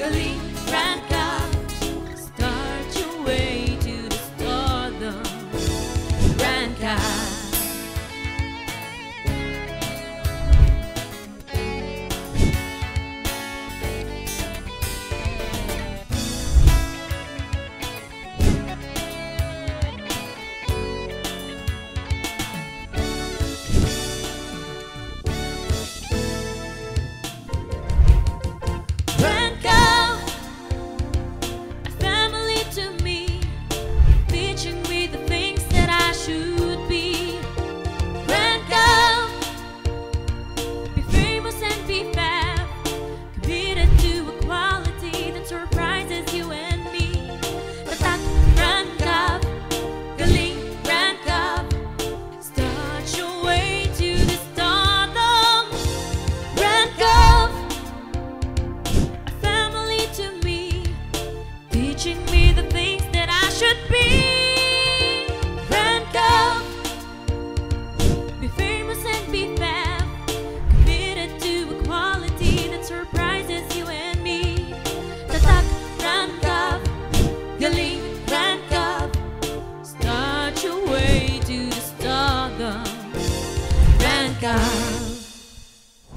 Galing Ranka, start your way to the stardom. Ranka.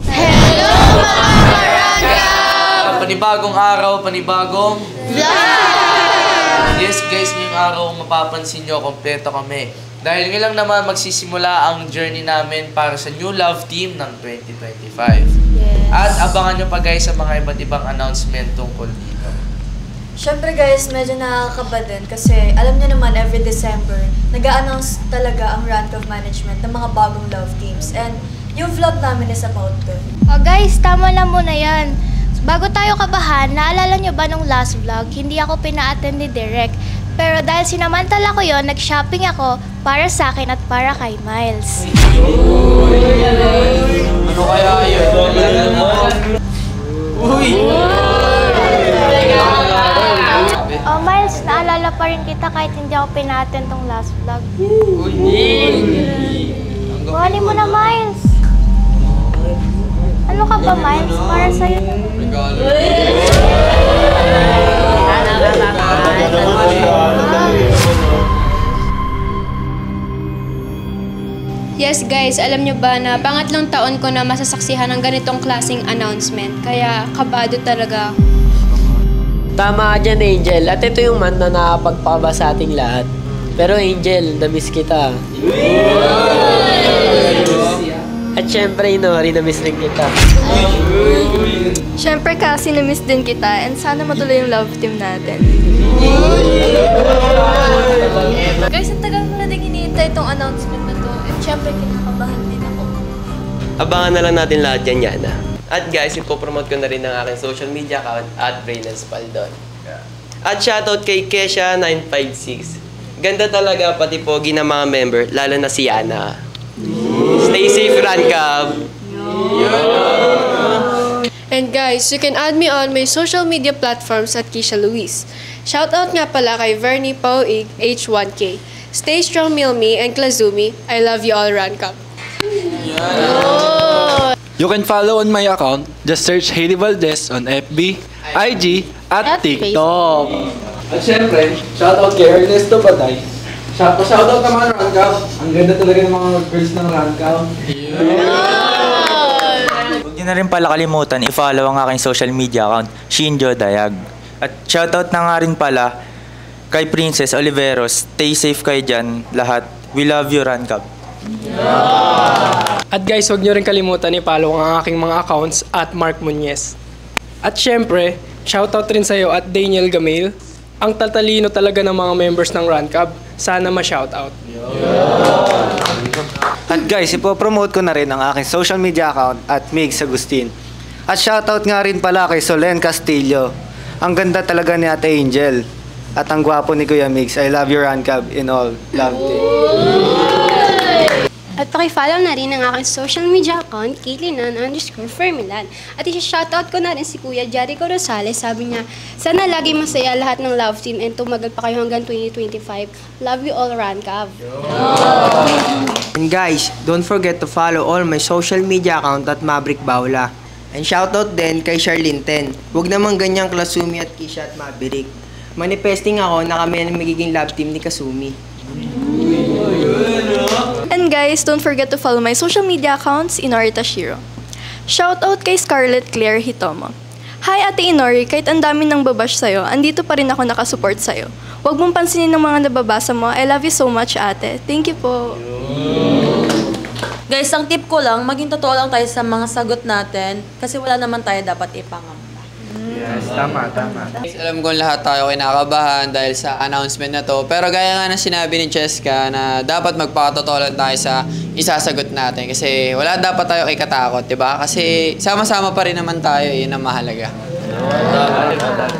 Hello mga Ranka! Panibagong araw, panibagong vlog! Yes guys, ngayong araw mapapansin nyo, kompleto kami. Dahil ngayon lang naman magsisimula ang journey namin para sa New Love Team ng 2025. Yes. At abangan nyo pa guys sa mga iba't ibang announcement tungkol dito. Siyempre guys, medyo nakakaba din kasi alam niyo naman every December, nag-a-announce talaga ang Rank of Management ng mga bagong love teams. And yung vlog namin is about dun. Oh guys, tama lang muna yan. Bago tayo kabahan, naalala nyo ba nung last vlog, hindi ako pina-attend ni Direk. Pero dahil sinamantala ko yon, nag-shopping ako para sa akin at para kay Miles. Ano kaya yun? Uy! Oh Miles, naalala pa rin kita kahit hindi ako pina-attend tong last vlog. Buhanin mo na, Miles. Ano ka ba, Miles? Para sa'yo. Yes guys, alam nyo ba na pangatlong taon ko na masasaksihan ng ganitong klaseng announcement. Kaya kabado talaga ako. Tama ka dyan, Angel. At ito yung month na nakapagpakaba sa ating lahat. Pero Angel, na-miss kita. At syempre, Inori, na-miss rin kita. Syempre kasi na-miss din kita and sana matuloy yung love team natin. Guys, ang tagal ko na din hinihintay itong announcement na to. And syempre, kinakabahan din ako. Abangan na lang natin lahat yan, Yana. At guys, ipopromote ko na rin ang aking social media account at Braylan Spaldon. At shoutout kay Kesha956. Ganda talaga pati pogi ng mga member, lalo na si Yana. Stay safe, Ranka! And guys, you can add me on my social media platforms at Keisha Luis. Shoutout nga pala kay Vernie Pauig, H1K. Stay strong, Milmi and Klazumi. I love you all, Ranka. You can follow on my account. Just search Hailey Valdez on FB, IG, at TikTok. At syempre, shoutout kay Ernesto Batay. Shoutout naman ng Ranka. Ang ganda talaga ng mga girls ng Ranka. Huwag niyo na rin pala kalimutan i-follow ang aking social media account, Shinjo Dayag. At shoutout na nga rin pala kay Princess Oliveros. Stay safe kayo dyan lahat. We love you, Ranka. At guys, huwag nyo rin kalimutan i-follow ang aking mga accounts at Mark Muñez. At syempre, shoutout rin sa'yo at Daniel Gamil. Ang tatalino talaga ng mga members ng Ranka. Sana ma-shoutout. At guys, ipopromote ko na rin ang aking social media account at Migs Agustin. At shoutout nga rin pala kay Solen Castillo. Ang ganda talaga ni Ate Angel. At ang gwapo ni Kuya Migs. I love you, Ranka, in all. Love you. At paki-follow na rin ang aking social media account, Kailinan_Fermilan. At isa-shoutout ko na rin si Kuya Jericho Rosales. Sabi niya, sana lagi masaya lahat ng love team and tumagal pa kayo hanggang 2025. Love you all, Ranka. And guys, don't forget to follow all my social media account at Maverick Baula. And shoutout din kay Charlene 10. Huwag naman ganyang Klasumi at Kisha at Maverick. Manifesting ako na kami ang magiging love team ni Kasumi. And guys, don't forget to follow my social media accounts, Inori Tashiro. Shoutout kay Scarlett Claire Hitomo. Hi Ate Inori, kahit ang dami ng babash sa'yo, andito pa rin ako nakasupport sa'yo. Huwag mong pansinin ng mga nababasa mo. I love you so much, ate. Thank you po. Guys, ang tip ko lang, maging totoo lang tayo sa mga sagot natin kasi wala naman tayo dapat ipangamba. Yes, tama. Alam ko lahat tayo kinakabahan dahil sa announcement na to. Pero gaya nga na sinabi ni Cheska na dapat magpakatotoo lang tayo sa isasagot natin. Kasi wala dapat tayo ikatakot, di ba? Kasi sama-sama pa rin naman tayo, yun ang mahalaga.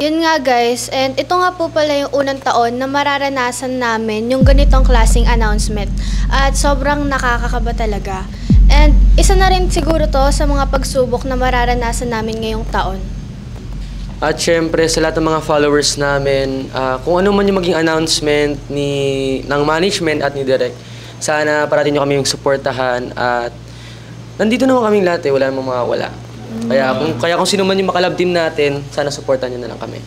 Yun nga guys, and ito nga po pala yung unang taon na mararanasan namin yung ganitong klaseng announcement. At sobrang nakakakaba talaga. And isa na rin siguro to sa mga pagsubok na mararanasan namin ngayong taon. At syempre sa lahat ng mga followers namin, kung ano man yung maging announcement ng management at ni Direk, sana parating nyo kami yung supportahan at nandito naman kaming lahat wala namang mawawala. Kaya kung sino man yung makalab team natin, sana supportan nyo na lang kami.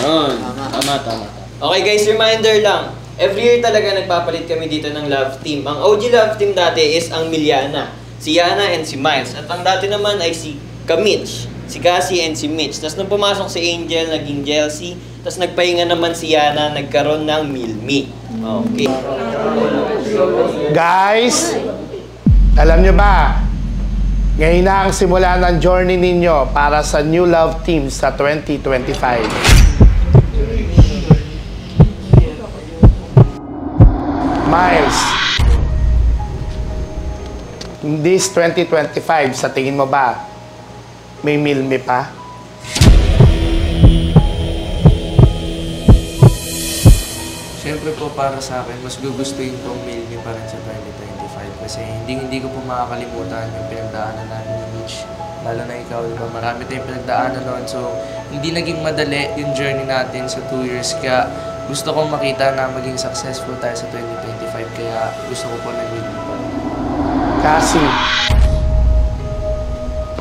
Tama. Okay guys, reminder lang. Every year talaga nagpapalit kami dito ng love team. Ang OG love team dati is ang Miliana, si Yana and si Miles. At ang dati naman ay si Kamitch, si Cassie and si Mitch. Tapos nung pumasok si Angel, naging Jelsie. Tapos nagpahinga naman si Yana, nagkaroon ng Milmi. Okay. Guys, alam nyo ba, ngayon na ang simula ng journey ninyo para sa new love team sa 2025. Miles, in this 2025, sa tingin mo ba, may Milmi pa? Siyempre po para sa akin, mas gugustuhin kong Milmi pa rin sa 2025 kasi hindi ko po makakalimutan yung pinagdaanan namin ni Mitch. Lalo na ikaw, diba? Marami tayong pinagdaanan noon. So, hindi naging madali yung journey natin sa 2 years. Kaya gusto kong makita na maging successful tayo sa 2025. Kaya gusto ko po nag-Milmi pa. Cassie,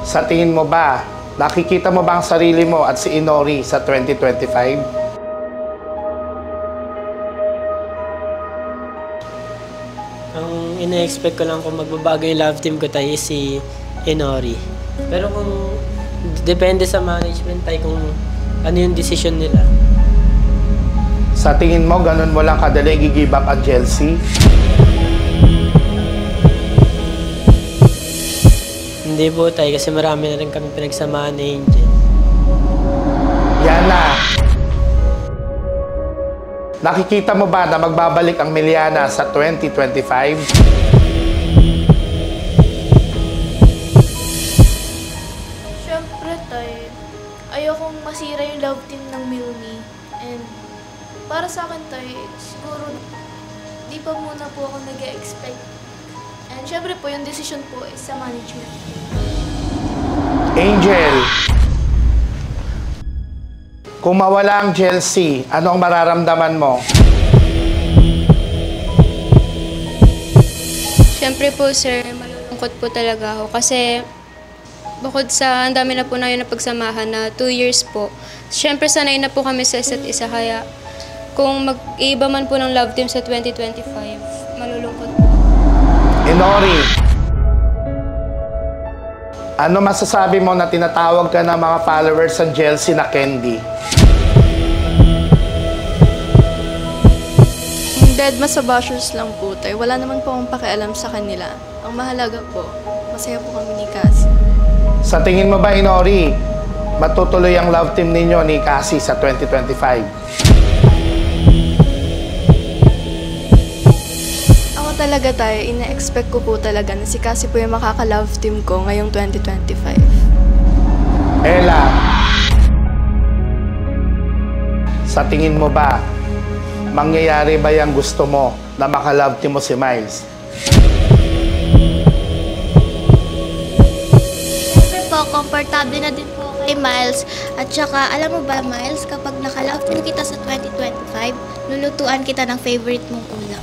sa tingin mo ba, nakikita mo ba ang sarili mo at si Inori sa 2025? Ang ina-expect ko lang kung magbabago yung love team ko tayo is si Inori. Pero kung depende sa management tayo kung ano yung decision nila. Sa tingin mo, ganun mo lang kadali i-give up ang Jelsie? Hindi po tayo kasi marami na rin kami pinagsamahan ni Angel. Yana, nakikita mo ba na magbabalik ang Miliana sa 2025? Siyempre tayo, ayokong masira yung love team ng Milmi. And para sa akin tayo, siguro di pa muna po ako nag-expect. And syempre po, yung decision po is sa management. Angel, kung mawala ang Jelsie, ano ang mararamdaman mo? Siyempre po sir, malulungkot po talaga ako kasi bukod sa ang dami na po na yun na pagsamahan na 2 years po, siyempre sanay na po kami sa isa't isa kaya kung mag-iiba man po ng love team sa 2025, malulungkot po. Inori, ano masasabi mo na tinatawag ka ng mga followers sa Jelsie na Candy? Dead mas sa bashers lang po tayo. Wala naman po akong pakialam sa kanila. Ang mahalaga po, masaya po kami ni Cassie. Sa tingin mo ba, Inori, matutuloy ang love team ninyo ni Cassie sa 2025? Ako talaga tayo, ina-expect ko po talaga na si Cassie po yung makaka-love team ko ngayong 2025. Ella, sa tingin mo ba, mangyayari ba yung gusto mo na maka-love team mo si Miles? Siyempre po, komportable na din po kay Miles. At saka, alam mo ba Miles, kapag naka-love team kita sa 2025, lulutuan kita ng favorite mong ulam.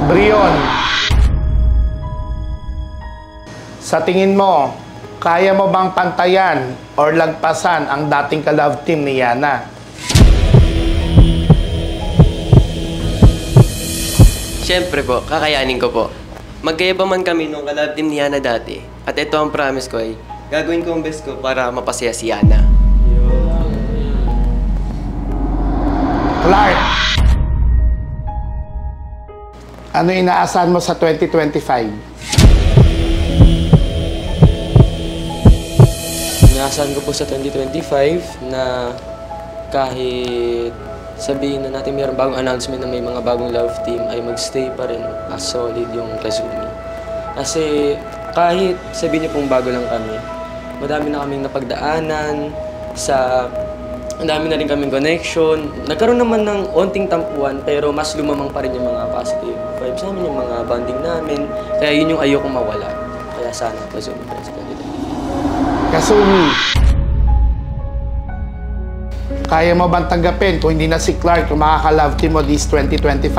Brion, Sa tingin mo, kaya mo bang pantayan or lagpasan ang dating ka-love team ni Yana? Siyempre po, kakayanin ko po. Magkaiba man kami nung ka-love team ni Yana dati. At ito ang promise ko ay, gagawin ko ang best ko para mapasaya si Yana. Clark, ano inaasahan mo sa 2025? Inaasahan ko po sa 2025 na kahit sabihin na natin mayroong bagong announcement na may mga bagong love team ay magstay pa rin as solid yung Kazumi. Kasi kahit sabihin niyo pong bago lang kami, madami na kaming napagdaanan, ang dami na rin kaming connection. Nagkaroon naman ng onting tampuan pero mas lumamang pa rin yung mga positive vibes namin, yung mga bonding namin. Kaya yun yung ayokong mawala. Kaya sana Kazumi pa rin sa 2025. Kazumi, kaya mo bang tanggapin kung hindi na si Clark yung makaka-love team mo this 2025?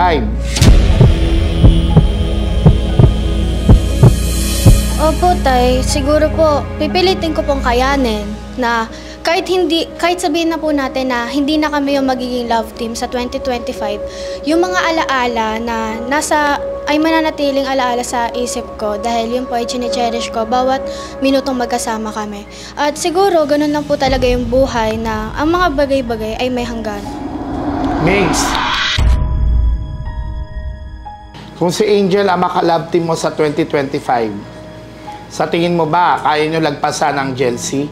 Opo, Tay. Siguro po, pipilitin ko pong kayanin na kahit sabihin na po natin na hindi na kami yung magiging love team sa 2025, yung mga alaala na ay mananatiling alaala sa isip ko dahil yun po ay chine-cherish ko bawat minutong magkasama kami. At siguro, ganun lang po talaga yung buhay na ang mga bagay-bagay ay may hanggan. Migs, kung si Angel ang maka-love team mo sa 2025, sa tingin mo ba kaya nyo lagpasan ang Chelsea?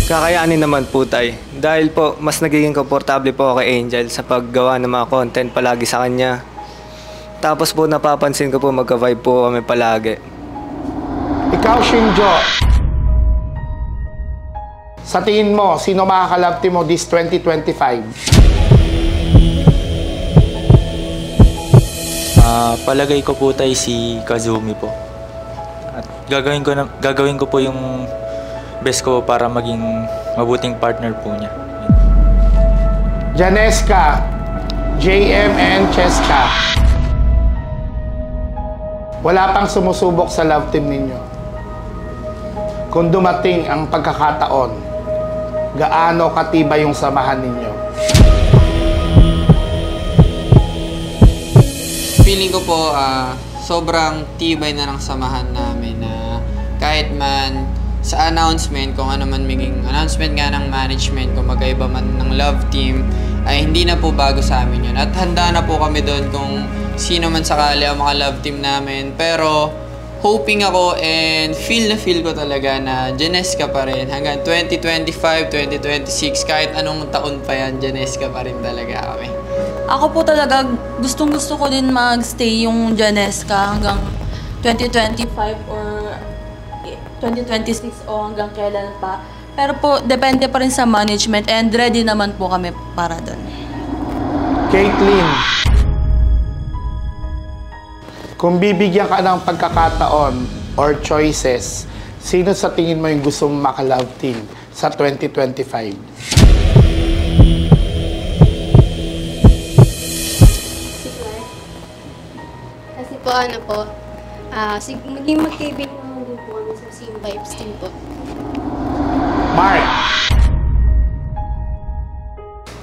Kakayanin naman po, Tay. Dahil po, mas nagiging komportable po ako kay Angel sa paggawa ng mga content palagi sa kanya. Tapos po, napapansin ko po magka-vibe po kami palagi. Ikaw, Shinjo, sa tingin mo, sino makaka-love team mo this 2025? Palagay ko po tayo si Kazumi po. At gagawin ko po yung best ko para maging mabuting partner po niya. Janeska, JM and Cheska, wala pang sumusubok sa love team ninyo. Kung dumating ang pagkakataon, gaano katibay yung samahan ninyo? Feeling ko po, sobrang tibay na ng samahan namin na kahit man sa announcement, kung ano man maging announcement nga ng management, kung magkaiba man ng love team, ay hindi na po bago sa amin yun. At handa na po kami doon kung sino man sakali ang mga love team namin. Pero hoping ako and feel ko talaga na Janeska pa rin. Hanggang 2025, 2026, kahit anong taon pa yan, Janeska pa rin talaga kami. Ako po talaga, gustong-gusto ko din mag-stay yung Janeska hanggang 2025 or 2026 o hanggang kailan pa. Pero po, depende pa rin sa management and ready naman po kami para doon. Caitlyn, kung bibigyan ka ng pagkakataon or choices, sino sa tingin mo yung gusto mong maka-love team sa 2025? Kasi po maging magkaibigan naman din po kami sa same vibes din po. Mark,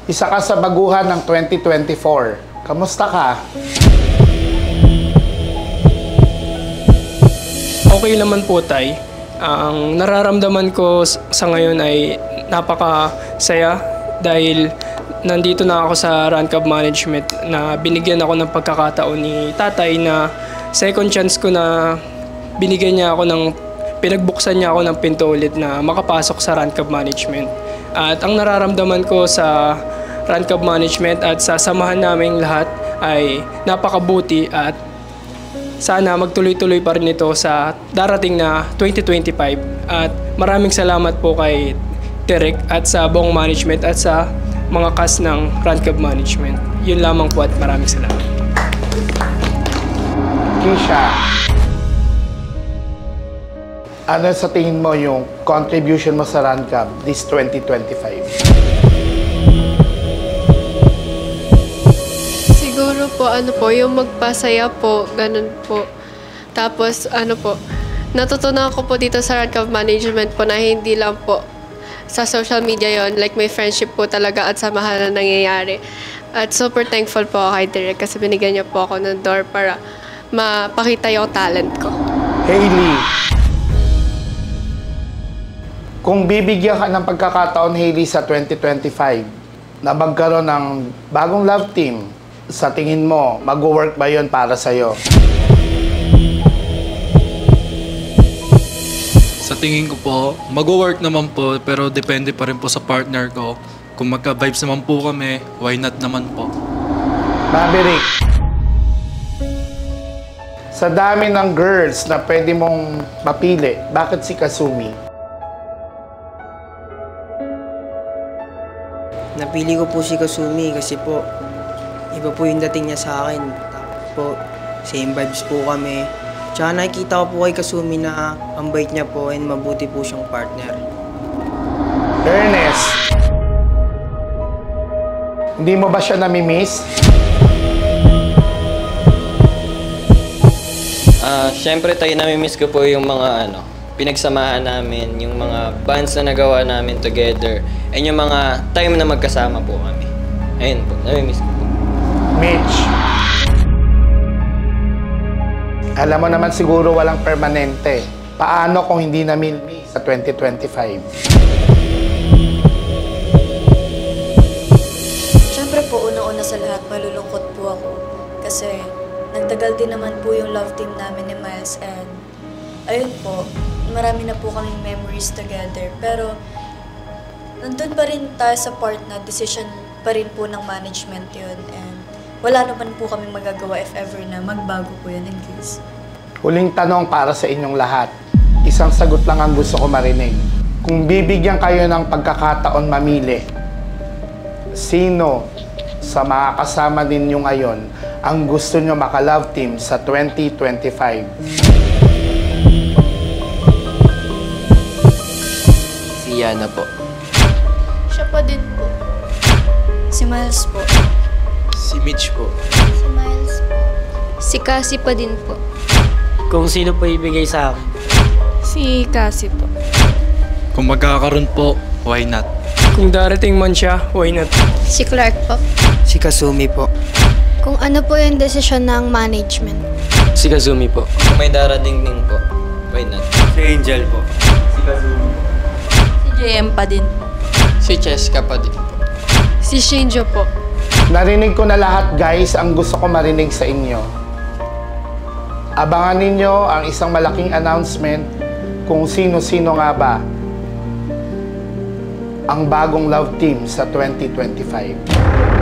isa ka sa baguhan ng 2024. Kamusta ka? Okay naman po, Tay. Ang nararamdaman ko sa ngayon ay napakasaya dahil nandito na ako sa Rancab Management na binigyan ako ng pagkakataon ni Tatay na second chance ko na binigyan niya ako pinagbuksan niya ako ng pinto ulit na makapasok sa Rancab Management. At ang nararamdaman ko sa Rancab Management at sa samahan naming lahat ay napakabuti at sana magtuloy-tuloy pa rin ito sa darating na 2025. At maraming salamat po kay Derek at sa buong management at sa mga cast ng Rancab Management. Yun lamang po at maraming salamat. Kisha, ano sa tingin mo yung contribution mo sa Rancab this 2025? Siguro po, yung magpasaya po, ganun po. Tapos, natutunan ko po dito sa Run Cup Management po na hindi lang po sa social media yon, like may friendship po talaga at samahan na nangyayari. At super thankful po ako kay Direk kasi binigyan niya po ako ng door para mapakita yung talent ko. Hailey, kung bibigyan ka ng pagkakataon, Hailey, sa 2025 na magkaroon ng bagong love team, sa tingin mo, mag-work ba yun para sa'yo? Sa tingin ko po, mag-work naman po, pero depende pa rin po sa partner ko. Kung magka-vibes naman po kami, why not naman po? Maverick, sa dami ng girls na pwede mong mapili, bakit si Kasumi? Napili ko po si Kasumi kasi po, iba po yung dating niya sa akin. Tapos po, same vibes po kami. Tsaka nakikita ko po kay Kasumi na ang bait niya po and mabuti po siyang partner. Ernest, hindi mo ba siya namimiss? Siyempre tayo namimiss ko po yung mga pinagsamahan namin, yung mga bands na nagawa namin together, and yung mga time na magkasama po kami. Ayun po, namimiss ko po. Mitch, alam mo naman siguro walang permanente. Paano kung hindi na Milmi sa 2025? Siyempre po, una-una sa lahat, malulungkot po ako. Kasi nagtagal din naman po yung love team namin ni Miles and ayun po, marami na po kaming memories together. Pero nandun pa rin tayo sa part na decision pa rin po ng management yun. And wala naman po kaming magagawa if ever na magbago po yun in case. Huling tanong para sa inyong lahat. Isang sagot lang ang gusto ko marinig. Kung bibigyan kayo ng pagkakataon mamili, sino sa mga kasama ninyo ngayon ang gusto nyo maka-love team sa 2025? Si Yana po. Siya pa din po. Si Miles po. Si Mitch po. Si Miles po. Si Cassie pa din po. Kung sino po ibigay sa akin? Si Cassie po. Kung magkakaroon po, why not? Kung darating man siya, why not? Si Clark po. Si Kasumi po. Kung ano po yung desisyon ng management. Si Kazumi po. Kung may darating din po, why not? Si Angel po. Si Kazumi po. Si JM pa din. Si Cheska pa din po. Si Shinjo po. Narinig ko na lahat, guys, ang gusto ko marinig sa inyo. Abangan ninyo ang isang malaking announcement kung sino-sino nga ba ang bagong love team sa 2025.